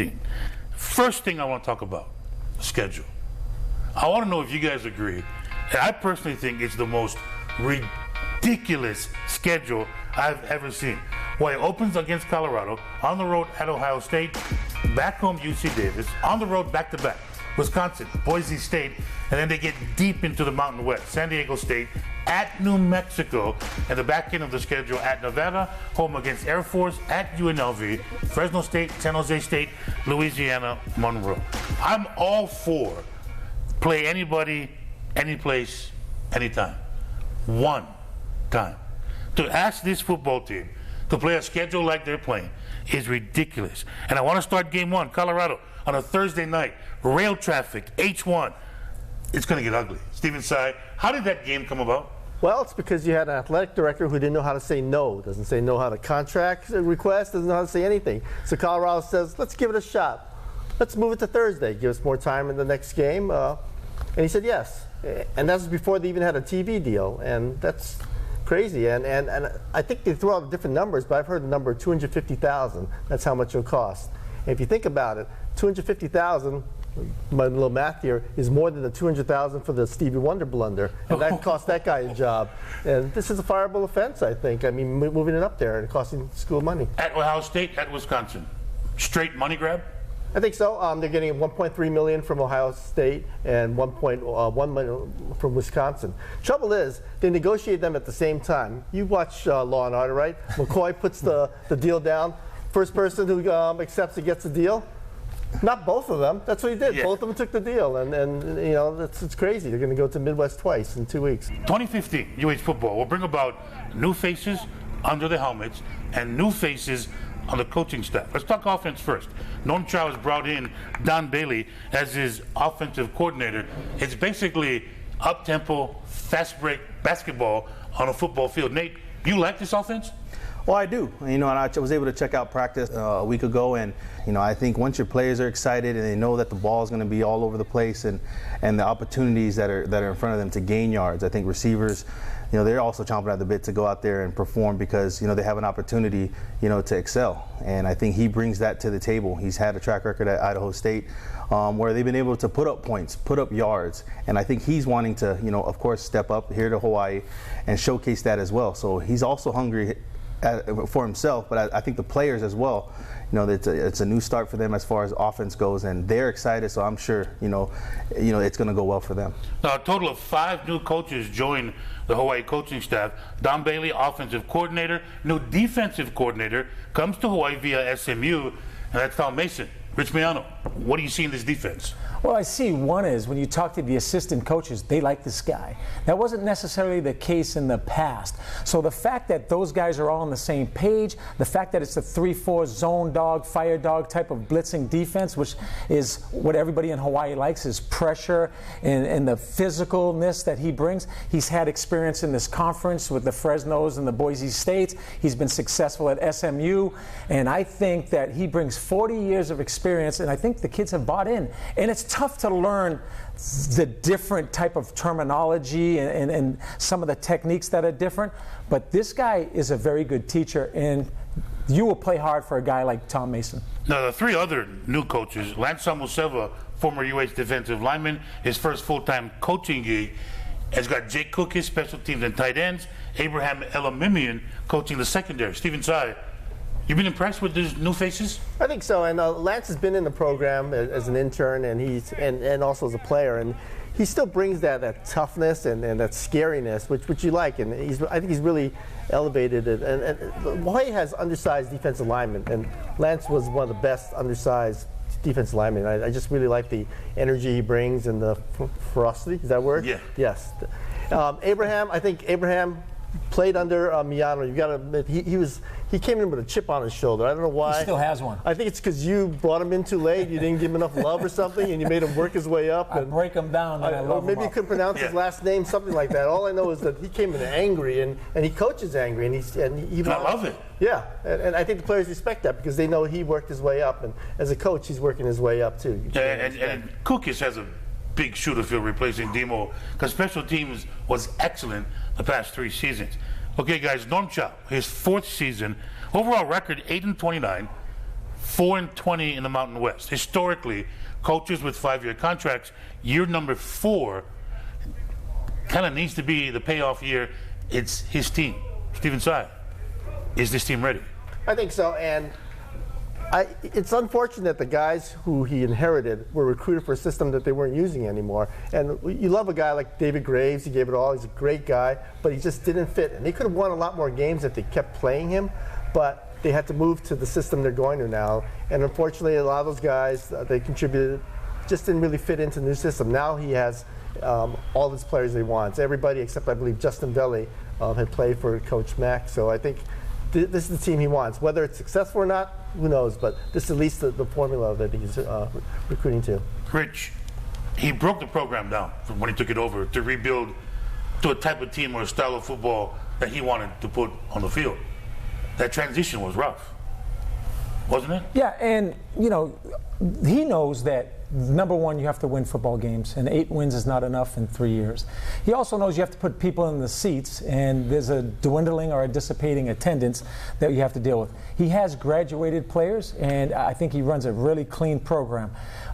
2015. First thing I want to talk about, schedule. I want to know if you guys agree. And I personally think it's the most ridiculous schedule I've ever seen. Well, it opens against Colorado, on the road at Ohio State, back home UC Davis, on the road back-to-back, Wisconsin, Boise State, and then they get deep into the Mountain West, San Diego State, at New Mexico, and the back end of the schedule at Nevada, home against Air Force, at UNLV, Fresno State, San Jose State, Louisiana, Monroe. I'm all for play anybody, any place, anytime. One time. To ask this football team to play a schedule like they're playing is ridiculous. And I want to start game one, Colorado, on a Thursday night. Rail traffic, H1. It's going to get ugly. Stephen Tsai, how did that game come about? Well, it's because you had an athletic director who didn't know how to say no. Doesn't say no how to contract request, doesn't know how to say anything. So Colorado says, let's give it a shot. Let's move it to Thursday. Give us more time in the next game. And he said yes. And that was before they even had a TV deal. And that's crazy. And I think they threw out different numbers, but I've heard the number 250,000. That's how much it'll cost. And if you think about it, 250,000, my little math here, is more than the 200,000 for the Stevie Wonder blunder, and that cost that guy a job. And this is a fireable offense, I think. I mean, moving it up there and costing school money. At Ohio State, at Wisconsin, straight money grab? I think so. They're getting 1.3 million from Ohio State and 1.1 million from Wisconsin. Trouble is, they negotiate them at the same time. You watch Law and Order, right? McCoy puts the deal down. First person who accepts it gets the deal. Not both of them. That's what he did. Yeah. Both of them took the deal, and you know, it's crazy. They're going to go to Midwest twice in 2 weeks. 2015 UH football will bring about new faces under the helmets and new faces on the coaching staff. Let's talk offense first. Norm Chow has brought in Don Bailey as his offensive coordinator. It's basically up-tempo, fast-break basketball on a football field. Nate, you like this offense? Well, I do. You know, and I was able to check out practice a week ago, and you know, I think once your players are excited and they know that the ball is going to be all over the place, and the opportunities that are in front of them to gain yards, I think receivers, you know, they're also chomping at the bit to go out there and perform because, you know, they have an opportunity, you know, to excel. And I think he brings that to the table. He's had a track record at Idaho State where they've been able to put up points, put up yards. And I think he's wanting to, you know, of course, step up here to Hawaii and showcase that as well. So he's also hungry for himself, but I think the players as well, you know, it's a new start for them as far as offense goes, and they're excited. So I'm sure, you know, it's going to go well for them. Now, a total of 5 new coaches joined the Hawaii coaching staff. Don Bailey, offensive coordinator, new defensive coordinator, comes to Hawaii via SMU, and that's Tom Mason. Rich Miano, what do you see in this defense? Well, I see one is when you talk to the assistant coaches, they like this guy. That wasn't necessarily the case in the past. So the fact that those guys are all on the same page, the fact that it's a 3-4 zone dog, fire dog type of blitzing defense, which is what everybody in Hawaii likes, is pressure and the physicalness that he brings. He's had experience in this conference with the Fresnos and the Boise States. He's been successful at SMU, and I think that he brings 40 years of experience, and I think the kids have bought in. And it's tough to learn the different type of terminology and some of the techniques that are different, but this guy is a very good teacher, and you will play hard for a guy like Tom Mason. Now, the 3 other new coaches, Lance Samuseva, former UH defensive lineman, his first full-time coaching gig, has got Jake Cook, his special teams and tight ends, Abraham Elamimian coaching the secondary. Stephen Tsai, you been impressed with these new faces? I think so, and Lance has been in the program as an intern, and he's and also as a player, and he still brings that toughness and that scariness, which you like, and I think he's really elevated it. And Hawaii has undersized defensive linemen, and Lance was one of the best undersized defensive linemen. I just really like the energy he brings and the ferocity. Is that a word? Yeah. Yes. I think Abraham played under Miano. You got to admit, he came in with a chip on his shoulder. I don't know why. He still has one. I think it's because you brought him in too late. You didn't give him enough love or something, and you made him work his way up. I break him down, and I love him. Maybe you couldn't pronounce his last name, something like that. All I know is that he came in angry, and he coaches angry, and I love it. Yeah, and I think the players respect that because they know he worked his way up, and as a coach, he's working his way up too. And Kukis has a big shoe to fill replacing Demo, because special teams was excellent the past 3 seasons. Okay, guys, Norm Chow, his 4th season, overall record 8-29, 4-20 in the Mountain West. Historically, coaches with 5-year contracts, year number 4 kind of needs to be the payoff year. It's his team. Stephen Tsai, is this team ready? I think so, and it's unfortunate the guys who he inherited were recruited for a system that they weren't using anymore. And you love a guy like David Graves, he gave it all, he's a great guy, but he just didn't fit. And they could have won a lot more games if they kept playing him, but they had to move to the system they're going to now. And unfortunately, a lot of those guys, they contributed, just didn't really fit into the new system. Now he has all his players he wants. Everybody except, I believe, Justin Velli had played for Coach Mack. So I think this is the team he wants. Whether it's successful or not, who knows? But this is at least the formula that he's recruiting to. Rich, he broke the program down from when he took it over to rebuild to a type of team or a style of football that he wanted to put on the field. That transition was rough, wasn't it? Yeah, and he knows that number one, you have to win football games, and 8 wins is not enough in 3 years. He also knows you have to put people in the seats, and there's a dwindling or a dissipating attendance that you have to deal with. He has graduated players, and I think he runs a really clean program.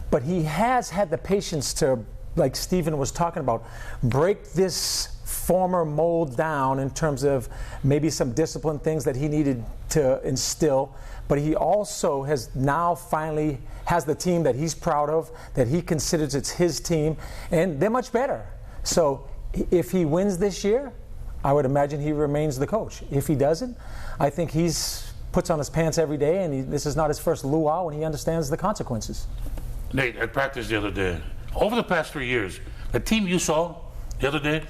But he has had the patience to, like Stephen was talking about, break this former mold down in terms of maybe some discipline things that he needed to instill. But he also has now finally has the team that he's proud of, that he considers it's his team, and they're much better. So if he wins this year, I would imagine he remains the coach. If he doesn't, I think he's puts on his pants every day, and this is not his first luau, and he understands the consequences. Nate, at practice the other day, over the past 3 years, the team you saw the other day,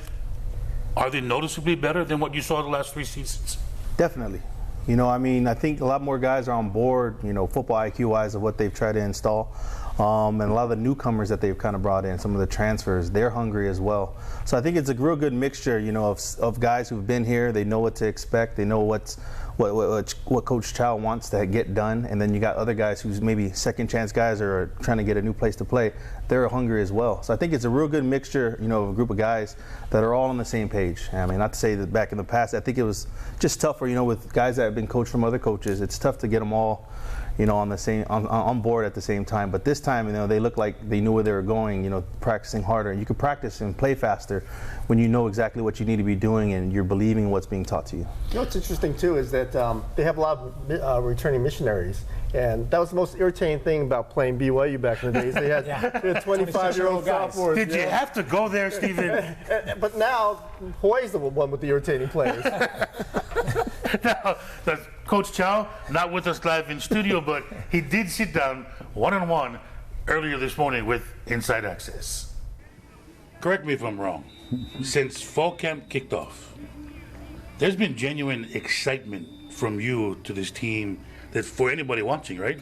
are they noticeably better than what you saw the last 3 seasons? Definitely. I think a lot more guys are on board, football IQ-wise of what they've tried to install. And a lot of the newcomers that they've kind of brought in, some of the transfers, they're hungry as well. So I think it's a real good mixture, of guys who've been here. They know what to expect. They know what Coach Chow wants to get done. And then you got other guys who's maybe second chance guys or are trying to get a new place to play. They're hungry as well. So I think it's a real good mixture, of a group of guys that are all on the same page. I mean, not to say that back in the past, I think it was just tougher, with guys that have been coached from other coaches. It's tough to get them all on the same on board at the same time. But this time, they look like they knew where they were going. Practicing harder. You can practice and play faster when you know exactly what you need to be doing and you're believing what's being taught to you. What's interesting too is that they have a lot of returning missionaries, and that was the most irritating thing about playing BYU back in the days. They had 25-year-old sophomores. Did you have to go there, Stephen? But now Hawaii's the one with the irritating players. Now, Coach Chow, not with us live in studio, but he did sit down one-on-one earlier this morning with Inside Access. Correct me if I'm wrong. Since fall camp kicked off, there's been genuine excitement from you to this team that's for anybody watching, right?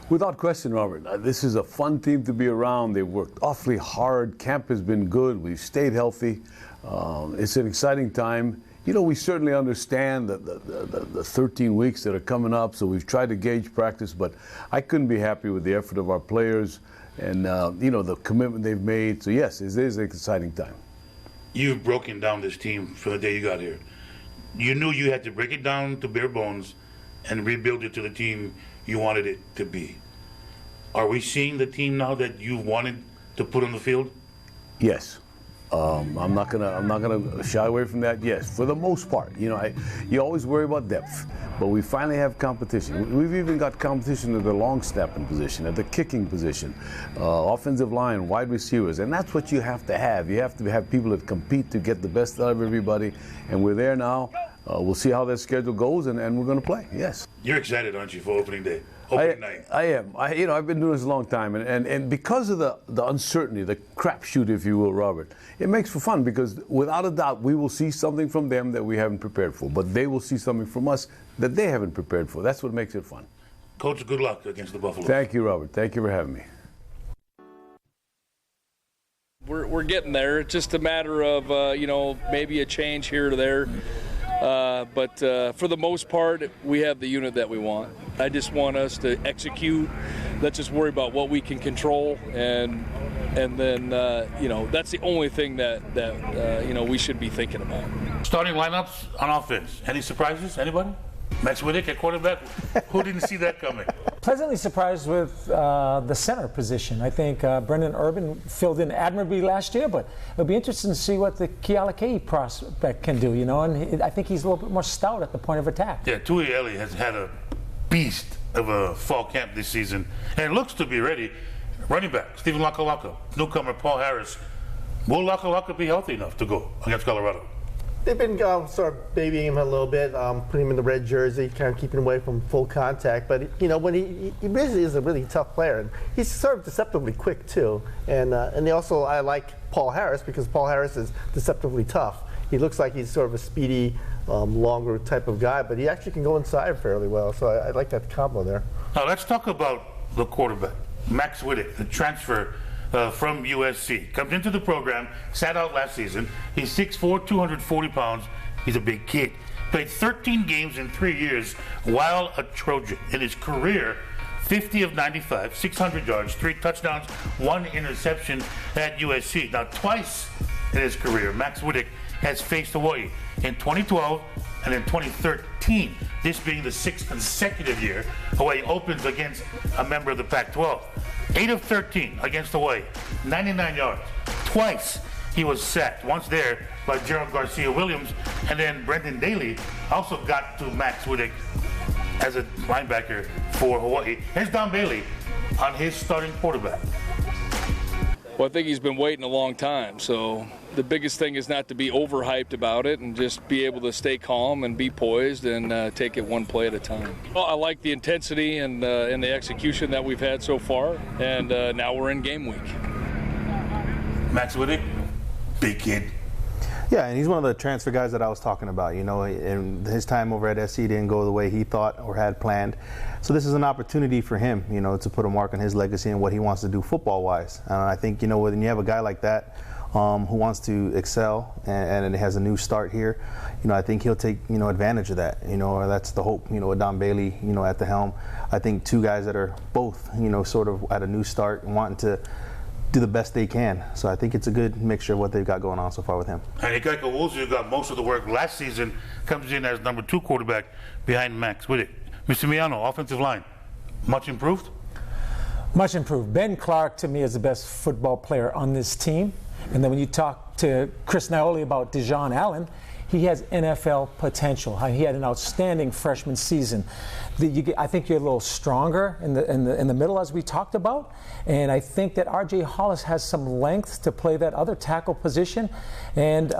Without question, Robert. This is a fun team to be around. They've worked awfully hard. Camp has been good. We've stayed healthy. It's an exciting time. We certainly understand the 13 weeks that are coming up, so we've tried to gauge practice, but I couldn't be happy with the effort of our players and, the commitment they've made. So, yes, it is an exciting time. You've broken down this team from the day you got here. You knew you had to break it down to bare bones and rebuild it to the team you wanted it to be. Are we seeing the team now that you wanted to put on the field? Yes. I'm not gonna shy away from that. Yes, for the most part. You always worry about depth, but we finally have competition. We've even got competition at the long snapping position, at the kicking position, offensive line, wide receivers, and that's what you have to have. You have to have people that compete to get the best out of everybody, and we're there now. We'll see how that schedule goes, and we're going to play. Yes. You're excited, aren't you, for opening day? Opening night. I am. I've been doing this a long time, and because of the uncertainty, the crapshoot, if you will, Robert, it makes for fun because without a doubt we will see something from them that we haven't prepared for, but they will see something from us that they haven't prepared for. That's what makes it fun. Coach, good luck against the Buffalo. Thank you, Robert. Thank you for having me. We're getting there. It's just a matter of maybe a change here or there. But for the most part, we have the unit that we want. I just want us to execute. Let's just worry about what we can control, and then that's the only thing that we should be thinking about. Starting lineups on offense. Any surprises? Anybody? Max Whittick at quarterback. Who didn't see that coming? Pleasantly surprised with the center position. I think Brendan Urban filled in admirably last year, but it'll be interesting to see what the Kealakei prospect can do, and I think he's a little bit more stout at the point of attack. Yeah, Tui Eli has had a beast of a fall camp this season, and looks to be ready. Running back, Stephen Lakalaka, newcomer Paul Harris. Will Lakalaka be healthy enough to go against Colorado? They've been sort of babying him a little bit, putting him in the red jersey, kind of keeping him away from full contact. But when he really is a really tough player, and he's sort of deceptively quick too. And I like Paul Harris because Paul Harris is deceptively tough. He looks like he's sort of a speedy, longer type of guy, but he actually can go inside fairly well. So I like that combo there. Now let's talk about the quarterback, Max Wittek, the transfer from USC. Comes into the program, sat out last season. He's 6'4", 240 pounds. He's a big kid. Played 13 games in 3 years while a Trojan. In his career, 50 of 95, 600 yards, 3 touchdowns, 1 interception at USC. Now, twice in his career, Max Wittek has faced Hawaii in 2012 and in 2013, this being the 6th consecutive year Hawaii opens against a member of the Pac-12. 8 of 13 against Hawaii, 99 yards. Twice he was sacked. Once there by Gerald Garcia-Williams, and then Brendan Daly also got to Max Wittek as a linebacker for Hawaii. Here's Don Bailey on his starting quarterback. Well, I think he's been waiting a long time, so the biggest thing is not to be overhyped about it and just be able to stay calm and be poised and take it one play at a time. Well, I like the intensity and the execution that we've had so far, and now we're in game week. Max Wittek, big kid. Yeah, and he's one of the transfer guys that I was talking about. And his time over at SC didn't go the way he thought or had planned. So this is an opportunity for him, to put a mark on his legacy and what he wants to do football-wise. And I think, when you have a guy like that who wants to excel and has a new start here, I think he'll take, advantage of that. That's the hope, with Don Bailey, at the helm. I think 2 guys that are both, sort of at a new start and wanting to do the best they can. So I think it's a good mixture of what they've got going on so far with him. And Ikaika Wozu, who got most of the work last season, comes in as number 2 quarterback behind Max Wittek. Mr. Miano, offensive line, much improved? Much improved. Ben Clark, to me, is the best football player on this team. And then when you talk to Chris Naioli about Dejon Allen, he has NFL potential. He had an outstanding freshman season. I think you're a little stronger in the middle, as we talked about, and I think that R.J. Hollis has some length to play that other tackle position, and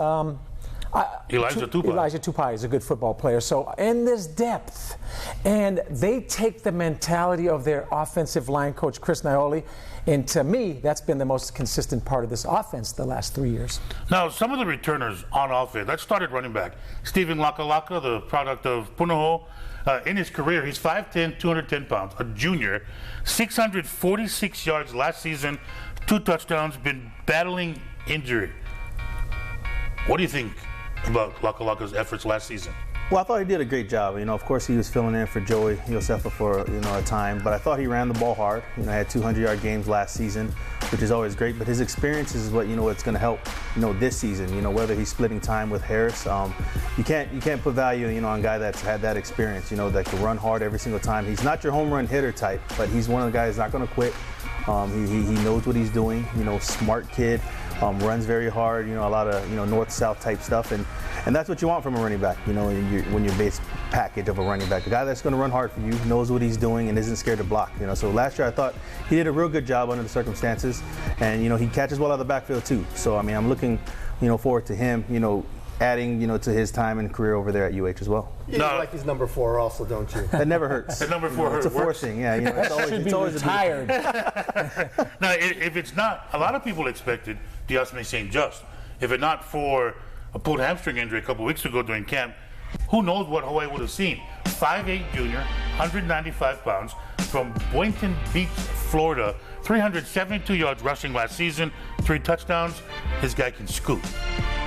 Elijah Tupai is a good football player. So, and there's depth, and they take the mentality of their offensive line coach Chris Naioli. And to me, that's been the most consistent part of this offense the last 3 years. Now, some of the returners on offense, let's start at running back. Stephen Lakalaka, the product of Punahou. In his career, he's 5'10", 210 pounds, a junior, 646 yards last season, 2 touchdowns, been battling injury. What do you think about Lakalaka's efforts last season? Well, I thought he did a great job. Of course, he was filling in for Joey Josefa for a time, but I thought he ran the ball hard. Had 200-yard games last season, which is always great. But his experience is what what's going to help this season. Whether he's splitting time with Harris, you can't put value on a guy that's had that experience. That can run hard every single time. He's not your home run hitter type, but he's one of the guys not going to quit. He knows what he's doing. Smart kid. Runs very hard, a lot of north-south type stuff, and that's what you want from a running back. When your base package of a running back, a guy that's going to run hard for you, knows what he's doing, and isn't scared to block. So last year I thought he did a real good job under the circumstances, and he catches well out of the backfield too. So I'm looking forward to him adding to his time and career over there at UH as well. You like he's number 4 also, don't you? That never hurts. At number 4 hurts. It's a 4 thing, yeah. It's always retired. Now, if it's not, a lot of people expected Diosme St. Just. If it not for a pulled hamstring injury a couple weeks ago during camp, who knows what Hawaii would have seen. 5'8" junior, 195 pounds, from Boynton Beach, Florida, 372 yards rushing last season, 3 touchdowns. This guy can scoot.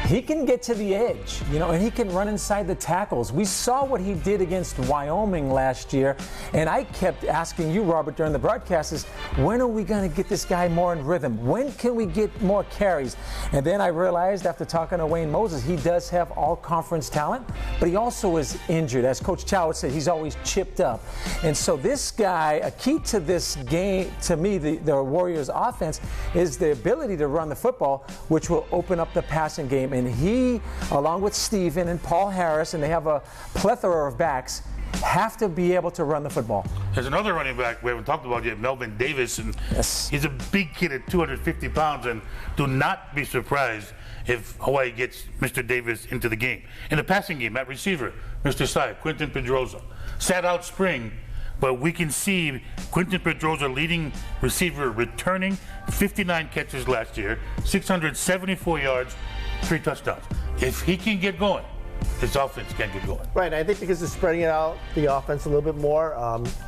he can get to the edge, and he can run inside the tackles. We saw what he did against Wyoming last year, and I kept asking you, Robert, during the broadcast, is when are we going to get this guy more in rhythm? When can we get more carries? And then I realized after talking to Wayne Moses, he does have all-conference talent, but he also is injured. As Coach Chow would say, he's always chipped up. And so this guy, a key to this game, to me, the Warriors offense, is the ability to run the football, which will open up the passing game. And he, along with Steven and Paul Harris, and they have a plethora of backs, have to be able to run the football. There's another running back we haven't talked about yet, Melvin Davis. And Yes. he's a big kid at 250 pounds, and do not be surprised if Hawaii gets Mr. Davis into the game. In the passing game, at receiver, Mr. Sai, Quinton Pedroza. Sat out spring, but we can see Quinton Pedroza, leading receiver, returning 59 catches last year, 674 yards, 3 touchdowns. If he can get going, his offense can get going. Right, I think because they're spreading it out, the offense a little bit more,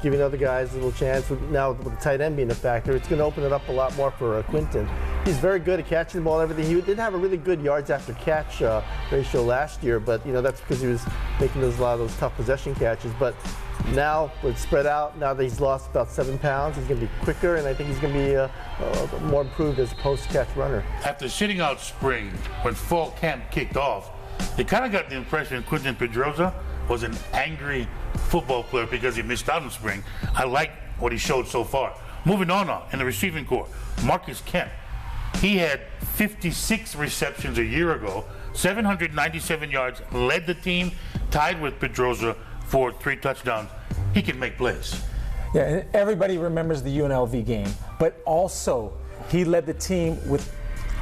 giving other guys a little chance. Now with the tight end being a factor, it's going to open it up a lot more for Quinton. He's very good at catching the ball and everything. He did have a really good yards after catch ratio last year, but that's because he was making a lot of those tough possession catches. But now with spread out, now that he's lost about 7 pounds, he's going to be quicker, and I think he's going to be more improved as a post-catch runner. After sitting out spring, when fall camp kicked off, you kind of got the impression Quinton Pedroza was an angry football player because he missed out in spring. I like what he showed so far. Moving on in the receiving corps, Marcus Kemp. He had 56 receptions a year ago, 797 yards, led the team, tied with Pedroza for 3 touchdowns. He can make plays. Yeah, and everybody remembers the UNLV game, but also he led the team with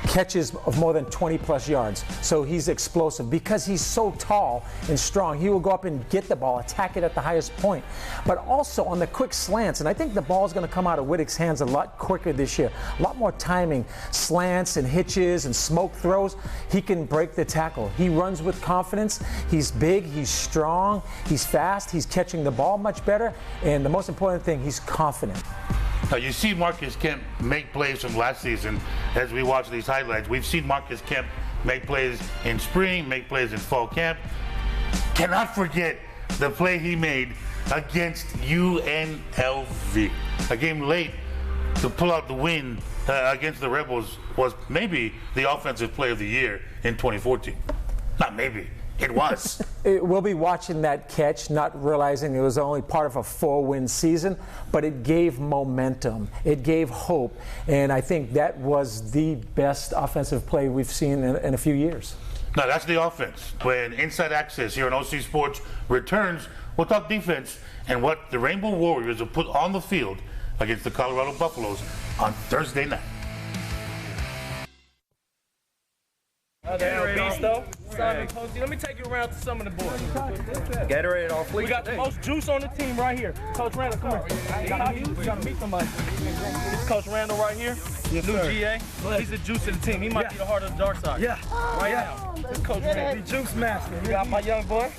catches of more than 20 plus yards. So he's explosive because he's so tall and strong. He will go up and get the ball, attack it at the highest point. But also on the quick slants, and I think the ball is going to come out of Whittick's hands a lot quicker this year. A lot more timing, slants and hitches and smoke throws. He can break the tackle. He runs with confidence. He's big, he's strong, he's fast, he's catching the ball much better. And the most important thing, he's confident. Now, you see Marcus Kemp make plays from last season as we watch these highlights. We've seen Marcus Kemp make plays in spring, make plays in fall camp. Cannot forget the play he made against UNLV. A game late to pull out the win against the Rebels was maybe the offensive player of the year in 2014. Not maybe. It was. We'll be watching that catch, not realizing it was only part of a 4-win season, but it gave momentum. It gave hope. And I think that was the best offensive play we've seen in a few years. Now, that's the offense. When Inside Access here on OC Sports returns, we'll talk defense and what the Rainbow Warriors will put on the field against the Colorado Buffaloes on Thursday night. Let me take you around to some of the boys. Gatorade on fleek. We got the most juice on the team right here. Coach Randall, come here. You gotta meet somebody. This is Coach Randall right here. Yes, new sir. GA. He's the juice of the team. He might be the heart of the dark side. Yeah. Right now. This is Coach Randall. The juice master. We got my young boy,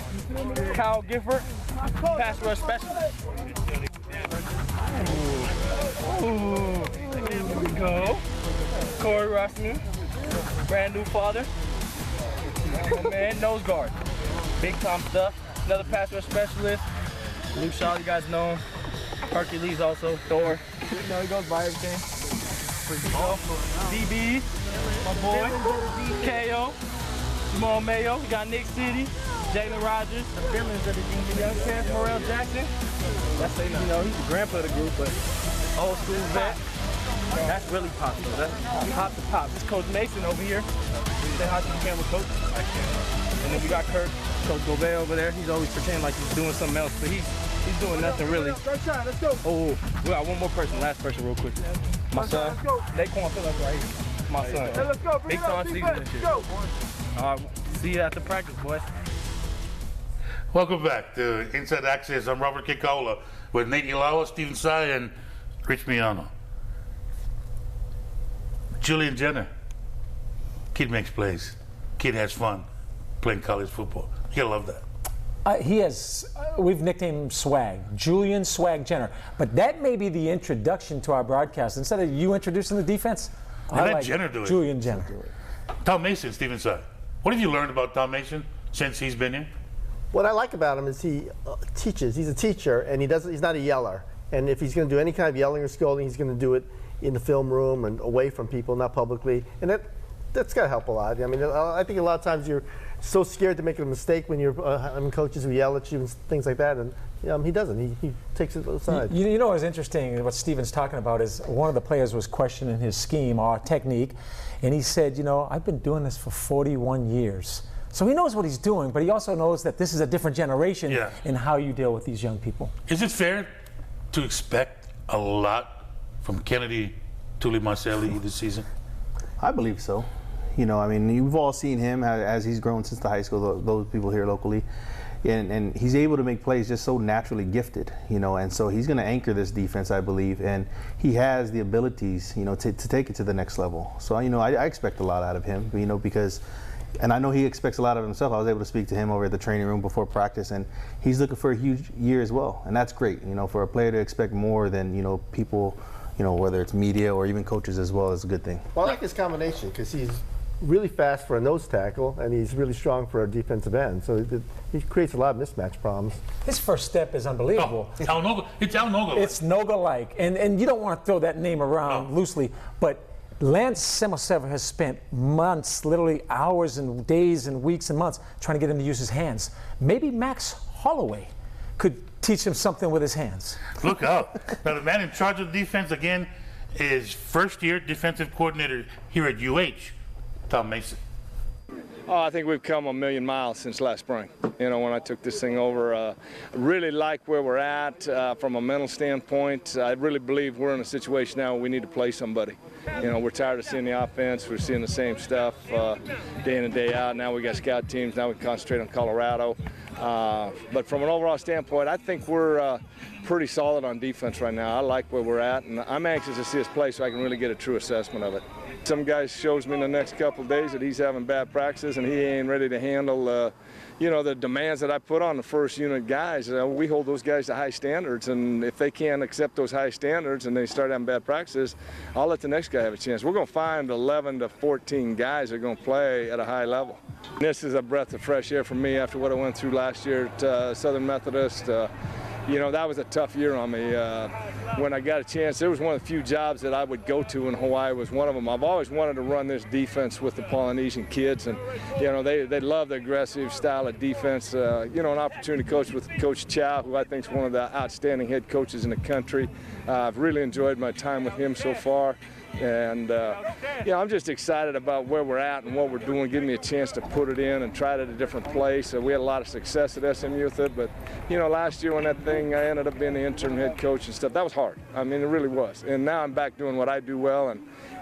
Kyle Gifford, pass rush specialist. Ooh. Here we go. Corey Rossman. Brand new father. My man, nose guard. Big time stuff. Another pass rush specialist. Luke Shaw, you guys know him. Hercules also. Thor. You know, he goes by everything. DB, my boy. KO. Jamal Mayo. We got Nick City. Jalen Rogers. The feelings of the team. Young Chance Morrell Jackson. That's, he's the grandpa of the group, but old school vet. That's really popular. That's top to top. This is Coach Mason over here. Say hi to the camera, Coach. And then we got Coach Gobert over there. He's always pretending like he's doing something else, but he's doing nothing really. Let's go. Oh, we got one more person, last person real quick. My son, Naquan Phillips right here. My son. Let's go. Big time season this year. All right, see you after practice, boys. Welcome back to Inside Access. I'm Robert Kikaula with Nate Ilawa, Steven Tsai, and Rich Miano. Julian Jenner. Kid makes plays. Kid has fun playing college football. You gotta love that. We've nicknamed him Swag, Julian Swag Jenner. But that may be the introduction to our broadcast. Instead of you introducing the defense, Let Jenner do it. Julian Jenner. Tom Mason, Steven Tsai. What have you learned about Tom Mason since he's been here? What I like about him is he teaches. He's a teacher, and he's not a yeller. And if he's going to do any kind of yelling or scolding, he's going to do it in the film room and away from people, not publicly. And that's got to help a lot. I mean, I think a lot of times you're so scared to make a mistake when you're having coaches who yell at you and things like that. And he doesn't. He takes it aside. You know what's interesting, what Steven's talking about is one of the players was questioning his scheme or technique, and he said, I've been doing this for 41 years. So he knows what he's doing, but he also knows that this is a different generation in how you deal with these young people. Is it fair to expect a lot from Kennedy Tulimaseli this season? I believe so. I mean, you've all seen him as he's grown since the high school, those people here locally. And he's able to make plays just so naturally gifted, and so he's going to anchor this defense, I believe, and he has the abilities, to take it to the next level. So, I expect a lot out of him, because, and I know he expects a lot of himself. I was able to speak to him over at the training room before practice, and he's looking for a huge year as well, and that's great, for a player to expect more than, people, whether it's media or even coaches as well, is a good thing. Well, I like his combination because he's really fast for a nose tackle, and he's really strong for a defensive end. So he creates a lot of mismatch problems. His first step is unbelievable. It's Al Noga. It's Noga-like. And you don't want to throw that name around loosely, but Lance Semoseva has spent months, literally hours and days and weeks and months trying to get him to use his hands. Maybe Max Holloway could teach him something with his hands. Look out. Now, the man in charge of defense, again, is first-year defensive coordinator here at UH, Tom Mason. Oh, I think we've come a million miles since last spring. When I took this thing over, I really like where we're at from a mental standpoint. I really believe we're in a situation now where we need to play somebody. We're tired of seeing the offense. We're seeing the same stuff day in and day out. Now we got scout teams. Now we can concentrate on Colorado. But from an overall standpoint, I think we're pretty solid on defense right now. I like where we're at, and I'm anxious to see us play so I can really get a true assessment of it. Some guy shows me in the next couple of days that he's having bad practices and he ain't ready to handle, the demands that I put on the first unit guys. We hold those guys to high standards, and if they can't accept those high standards and they start having bad practices, I'll let the next guy have a chance. We're going to find 11 to 14 guys that are going to play at a high level. This is a breath of fresh air for me after what I went through last year at Southern Methodist. That was a tough year on me. When I got a chance, there was one of the few jobs that I would go to in Hawaii was one of them. I've always wanted to run this defense with the Polynesian kids, and they love the aggressive style of defense. An opportunity to coach with Coach Chow, who I think is one of the outstanding head coaches in the country. I've really enjoyed my time with him so far. And, I'm just excited about where we're at and what we're doing, giving me a chance to put it in and try it at a different place. We had a lot of success at SMU with it, but, last year when that thing, I ended up being the interim head coach and stuff, that was hard. I mean, it really was. And now I'm back doing what I do well,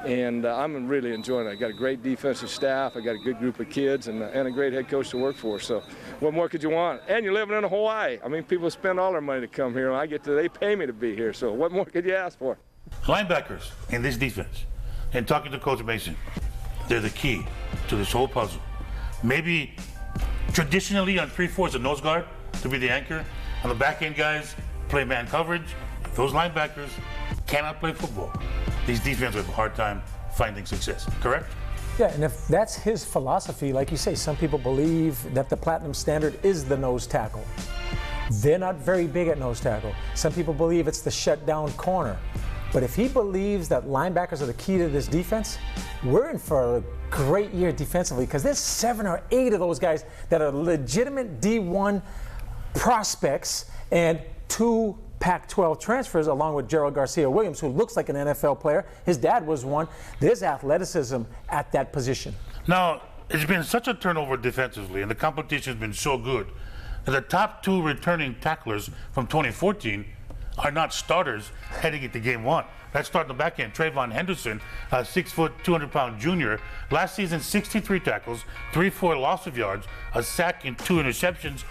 and I'm really enjoying it. I got a great defensive staff, I got a good group of kids, and a great head coach to work for. So what more could you want? And you're living in Hawaii. I mean, people spend all their money to come here, and they pay me to be here. So what more could you ask for? Linebackers in this defense, and talking to Coach Mason, they're the key to this whole puzzle. Maybe traditionally on 3-4 is a nose guard to be the anchor. On the back end, guys play man coverage. If those linebackers cannot play football, these defenses have a hard time finding success. Correct? Yeah, and if that's his philosophy, like you say, some people believe that the platinum standard is the nose tackle. They're not very big at nose tackle. Some people believe it's the shutdown corner. But if he believes that linebackers are the key to this defense, we're in for a great year defensively because there's 7 or 8 of those guys that are legitimate D1 prospects and 2 Pac-12 transfers along with Gerald Garcia-Williams, who looks like an NFL player. His dad was one. There's athleticism at that position. Now, it's been such a turnover defensively, and the competition has been so good that the top 2 returning tacklers from 2014 are not starters heading into game 1. Let's start in the back end. Trayvon Henderson, 6 foot, 200-pound junior. Last season, 63 tackles, 3-4 loss of yards, a sack, and 2 interceptions.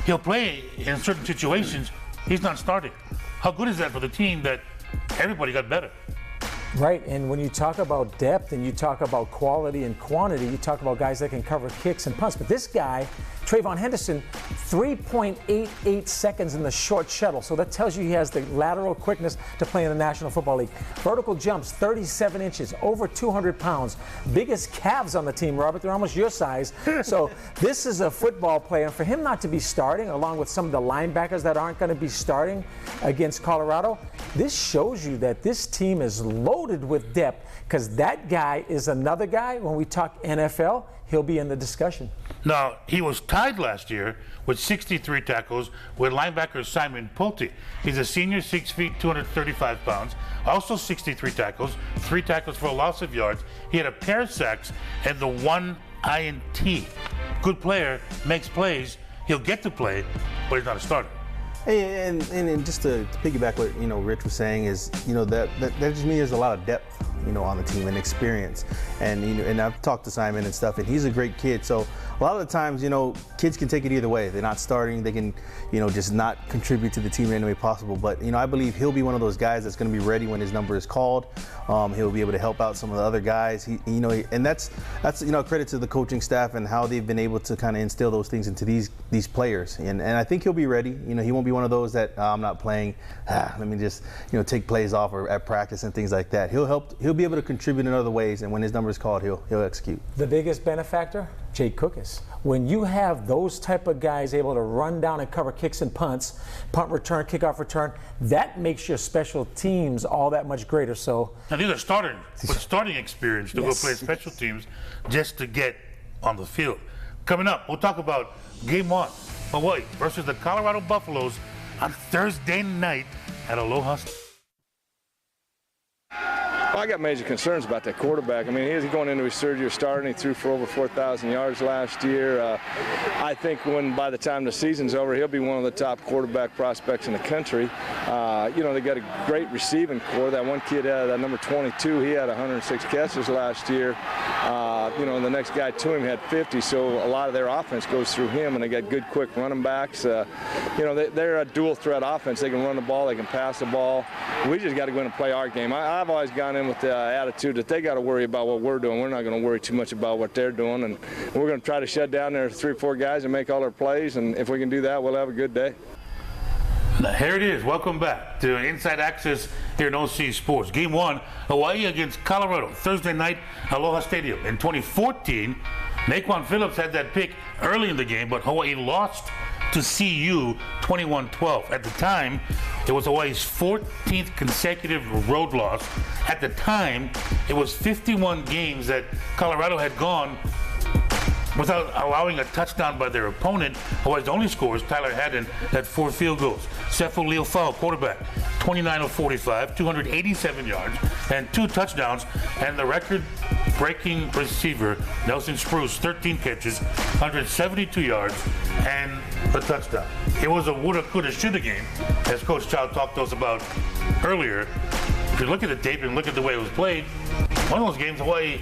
He'll play in certain situations. He's not starting. How good is that for the team that everybody got better? Right, and when you talk about depth and you talk about quality and quantity, you talk about guys that can cover kicks and punts. But this guy, Trayvon Henderson, 3.88 seconds in the short shuttle. So that tells you he has the lateral quickness to play in the National Football League. Vertical jumps, 37 inches, over 200 pounds. Biggest calves on the team, Robert. They're almost your size. So this is a football player. And for him not to be starting, along with some of the linebackers that aren't going to be starting against Colorado, this shows you that this team is loaded with depth, because that guy is another guy. When we talk NFL, he'll be in the discussion. Now, he was tied last year with 63 tackles with linebacker Simon Pulte. He's a senior, 6 feet, 235 pounds, also 63 tackles, 3 tackles for a loss of yards. He had a pair of sacks and the 1 INT. Good player, makes plays. He'll get to play, but he's not a starter. Hey, and just to piggyback what Rich was saying is that just means there's a lot of depth on the team and experience, and and I've talked to Simon and stuff, and he's a great kid. So a lot of the times kids can take it either way. They're not starting, they can just not contribute to the team in any way possible. But I believe he'll be one of those guys that's going to be ready when his number is called. He'll be able to help out some of the other guys. And that's credit to the coaching staff and how they've been able to kind of instill those things into these players. And I think he'll be ready. He won't be one of those that I'm not playing. Let me just take plays off or at practice and things like that. He'll be able to contribute in other ways, and when his number is called, he'll execute. The biggest benefactor, Jake Cookus. When you have those type of guys able to run down and cover kicks and punts, punt return, kickoff return, that makes your special teams all that much greater. So, and these are starting experience to go play special teams just to get on the field. Coming up, we'll talk about Game 1, Hawaii versus the Colorado Buffaloes on Thursday night at Aloha Stadium. Well, I got major concerns about that quarterback. I mean, he's going into his third year starting. He threw for over 4,000 yards last year. I think by the time the season's over, he'll be one of the top quarterback prospects in the country. They got a great receiving core. That one kid, that number 22, he had 106 catches last year. And the next guy to him had 50, so a lot of their offense goes through him, and they got good, quick running backs. They're a dual threat offense. They can run the ball, they can pass the ball. We just got to go in and play our game. I've always gone in with the attitude that they got to worry about what we're doing. We're not going to worry too much about what they're doing, and we're going to try to shut down their 3 or 4 guys and make all their plays, and if we can do that, we'll have a good day. Now, here it is. Welcome back to Inside Access here in OC Sports. Game 1, Hawaii against Colorado, Thursday night, Aloha Stadium. In 2014, Naquan Phillips had that pick early in the game, but Hawaii lost to CU 21-12. At the time, it was Hawaii's 14th consecutive road loss. At the time, it was 51 games that Colorado had gone without allowing a touchdown by their opponent. Hawaii's only scores, Tyler Haddon had 4 field goals. Sefo Leofau, quarterback, 29 of 45, 287 yards, and 2 touchdowns. And the record-breaking receiver, Nelson Spruce, 13 catches, 172 yards, and a touchdown. It was a woulda, coulda, shoulda game, as Coach Chow talked to us about earlier. If you look at the tape and look at the way it was played, one of those games Hawaii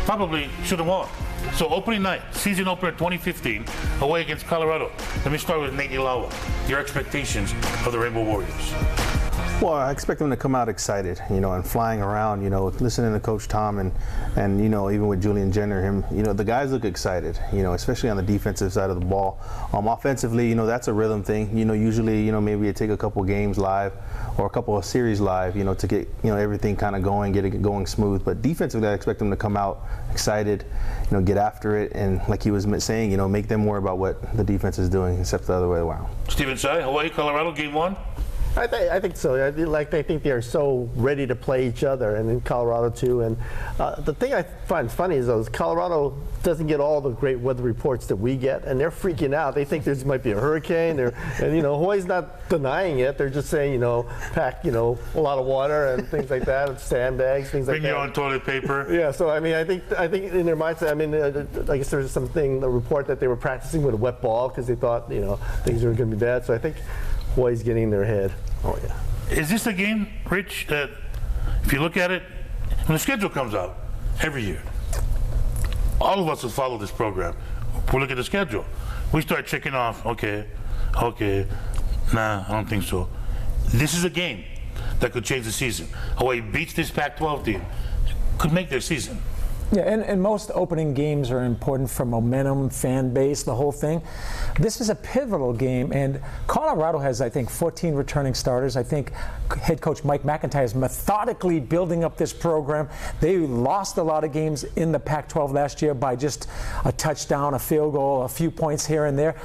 probably should have won. So opening night, season opener 2015, Hawaii against Colorado. Let me start with Nate Ilawa. Your expectations of the Rainbow Warriors? Well, I expect them to come out excited, and flying around, listening to Coach Tom and even with Julian Jenner, the guys look excited, especially on the defensive side of the ball. Offensively, that's a rhythm thing. Usually, maybe it take a couple games live or a couple of series live, to get, everything kind of going, get it going smooth. But defensively, I expect them to come out excited, get after it, and like he was saying, make them worry about what the defense is doing, except the other way around. Stephen Tsai, Hawaii, Colorado, Game 1? I think so. I think they are so ready to play each other, and in Colorado too. And the thing I find funny is Colorado doesn't get all the great weather reports that we get, and they're freaking out. They think there might be a hurricane, and Hawaii's not denying it. They're just saying, pack, a lot of water and things like that, and sandbags, things like that. Bring your own toilet paper. Yeah. So I think in their mindset, I guess there was a report that they were practicing with a wet ball because they thought, things were going to be bad. So I think Hawaii's getting in their head. Oh, yeah. Is this a game, Rich, that if you look at it, when the schedule comes out every year, all of us who follow this program, we look at the schedule. We start checking off, okay, nah, I don't think so. This is a game that could change the season. Hawaii beats this Pac-12 team, could make their season. Yeah, and most opening games are important for momentum, fan base, the whole thing. This is a pivotal game, and Colorado has, I think, 14 returning starters. I think head coach Mike McIntyre is methodically building up this program. They lost a lot of games in the Pac-12 last year by just a touchdown, a field goal, a few points here and there.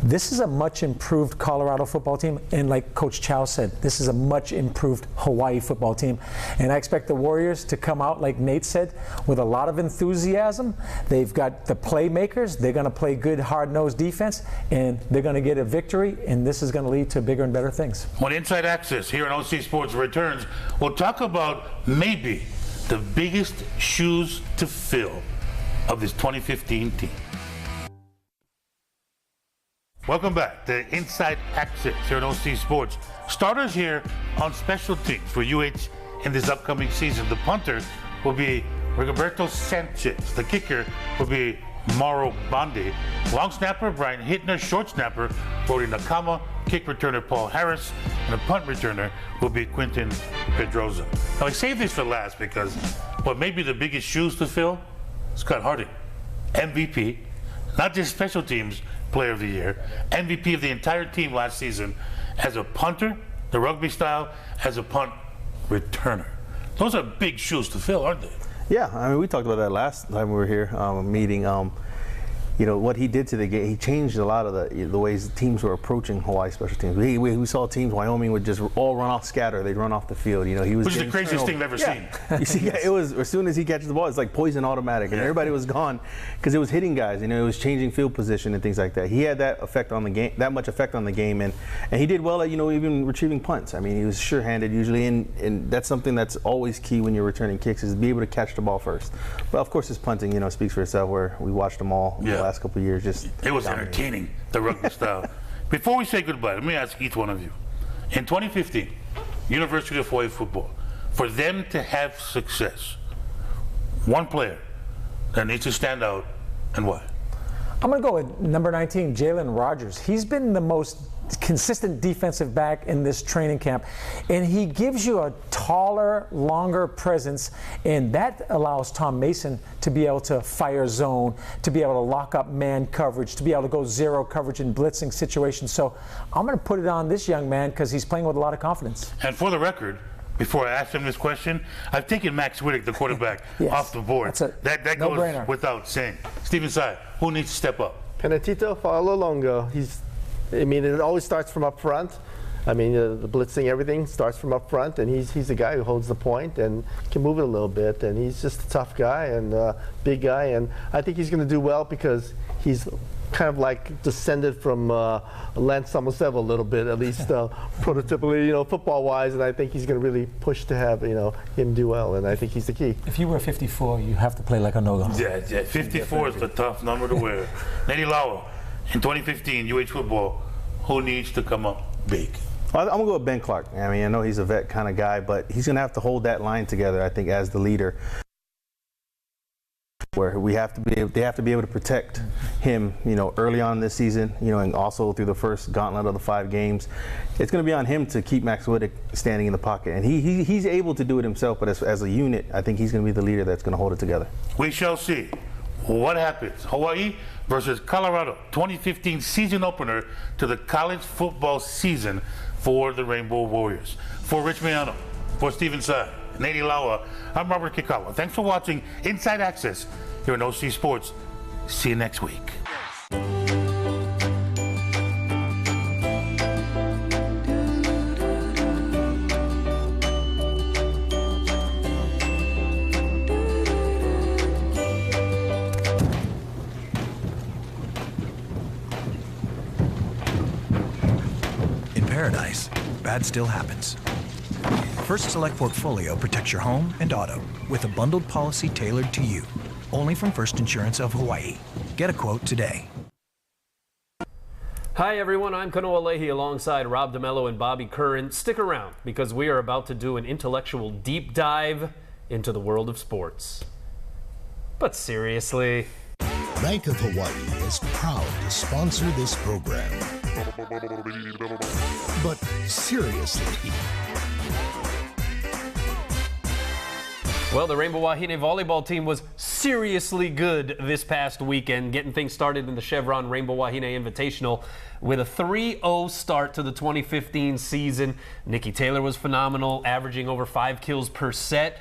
This is a much improved Colorado football team, and like Coach Chow said, this is a much improved Hawaii football team. And I expect the Warriors to come out, like Nate said, with a lot of enthusiasm. They've got the playmakers. They're going to play good, hard-nosed defense, and they're going to get a victory, and this is going to lead to bigger and better things. When Inside Access here on OC Sports returns, we'll talk about maybe the biggest shoes to fill of this 2015 team. Welcome back to Inside Access here at OC Sports. Starters here on special teams for UH in this upcoming season. The punter will be Rigoberto Sanchez. The kicker will be Mauro Bondi. Long snapper Brian Hittner. Short snapper Brody Nakama. Kick returner Paul Harris. And the punt returner will be Quentin Pedroza. Now I saved this for last because what may be the biggest shoes to fill, Scott Harding. MVP, not just special teams, Player of the Year, MVP of the entire team last season as a punter, the rugby style, as a punt returner. Those are big shoes to fill, aren't they? Yeah, I mean, we talked about that last time we were here meeting. You know, what he did to the game, he changed a lot of the ways teams were approaching Hawaii special teams. We saw teams, Wyoming would just all run off scatter. They'd run off the field. You know, he was which is the craziest thing I've ever seen. You see, it was, as soon as he catches the ball, it's like poison automatic, and everybody was gone because it was hitting guys. You know, it was changing field position and things like that. He had that effect on the game, that much effect on the game, and he did well at, you know, even retrieving punts. I mean, he was sure-handed usually, and that's something that's always key when you're returning kicks, is to be able to catch the ball first. But of course, his punting, you know, speaks for itself. Where we watched them all the last couple of years, just it was entertaining, the rugby style. Before we say goodbye, let me ask each one of you. In 2015, University of Hawaii football, for them to have success, one player that needs to stand out, and why? I'm going to go with number 19, Jalen Rogers. He's been the most consistent defensive back in this training camp, and he gives you a taller, longer presence, and that allows Tom Mason to be able to fire zone, to be able to lock up man coverage, to be able to go zero coverage in blitzing situations. So I'm going to put it on this young man because he's playing with a lot of confidence. And for the record, before I ask him this question, I've taken Max Wittick, the quarterback, off the board. That goes no-brainer. Without saying. Stephen Tsai, who needs to step up? Penatito Fa'alogongo. I mean, it always starts from up front. I mean, the blitzing, everything starts from up front, and he's a guy who holds the point and can move it a little bit, and he's just a tough guy and big guy, and I think he's going to do well because he's kind of like descended from Lance Samosev a little bit, at least prototypically, you know, football-wise, and I think he's going to really push to have, you know, him do well, and I think he's the key. If you were 54, you have to play like a no-go. Yeah, 54 is the tough number to wear. Nady Lawa, in 2015, UH football, who needs to come up big? I'm going to go with Ben Clark. I mean, I know he's a vet kind of guy, but he's going to have to hold that line together, I think, as the leader. Where they have to be able to protect him, you know, early on this season, you know, and also through the first gauntlet of the 5 games. It's going to be on him to keep Max Wittick standing in the pocket, and he's able to do it himself. But as a unit, I think he's going to be the leader that's going to hold it together. We shall see what happens. Hawaii versus Colorado, 2015 season opener to the college football season for the Rainbow Warriors. For Rich Miano, for Stephen Tsai, Nady Lawa, I'm Robert Kikawa. Thanks for watching Inside Access here on OC Sports. See you next week. In paradise, bad still happens. First Select Portfolio protects your home and auto with a bundled policy tailored to you. Only from First Insurance of Hawaii. Get a quote today. Hi everyone, I'm Kanoa Leahy alongside Rob DeMello and Bobby Curran. Stick around because we are about to do an intellectual deep dive into the world of sports. But seriously. Bank of Hawaii is proud to sponsor this program. But seriously. Well, the Rainbow Wahine volleyball team was seriously good this past weekend, getting things started in the Chevron Rainbow Wahine Invitational with a 3-0 start to the 2015 season. Nikki Taylor was phenomenal, averaging over 5 kills per set.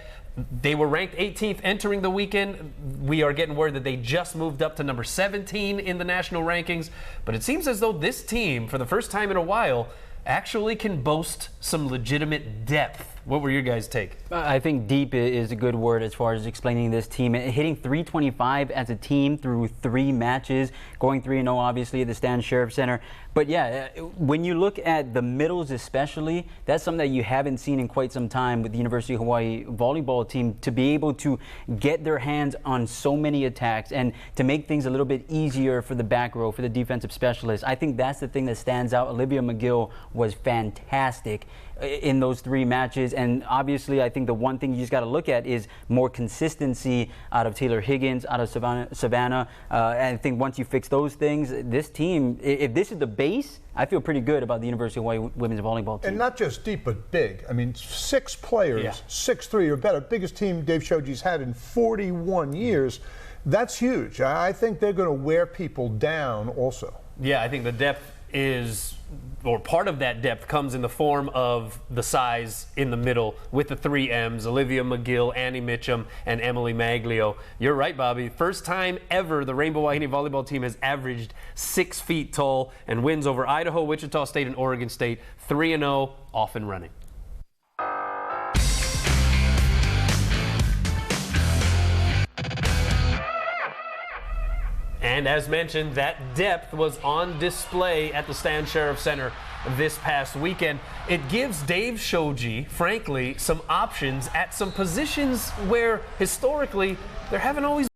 They were ranked 18th entering the weekend. We are getting word that they just moved up to number 17 in the national rankings. But it seems as though this team, for the first time in a while, actually can boast some legitimate depth. What were your guys' take? I think deep is a good word as far as explaining this team. Hitting 325 as a team through 3 matches, going 3-0 obviously at the Stan Sheriff Center. But yeah, when you look at the middles especially, that's something that you haven't seen in quite some time with the University of Hawaii volleyball team, to be able to get their hands on so many attacks and to make things a little bit easier for the back row, for the defensive specialists. I think that's the thing that stands out. Olivia McGill was fantastic in those 3 matches, and obviously I think the one thing you just got to look at is more consistency out of Taylor Higgins, out of Savannah. And I think once you fix those things, this team, if this is the base, I feel pretty good about the University of Hawaii women's volleyball team. And not just deep, but big. I mean, 6 players, 6'3" or better, biggest team Dave Shoji's had in 41 years. That's huge. I think they're going to wear people down also. Yeah, I think the depth is, or part of that depth comes in the form of the size in the middle with the 3 M's, Olivia McGill, Annie Mitchum, and Emily Maglio. You're right, Bobby. First time ever the Rainbow Wahine volleyball team has averaged 6 feet tall and wins over Idaho, Wichita State, and Oregon State. 3-0, off and running. And as mentioned, that depth was on display at the Stan Sheriff Center this past weekend. It gives Dave Shoji, frankly, some options at some positions where historically there haven't always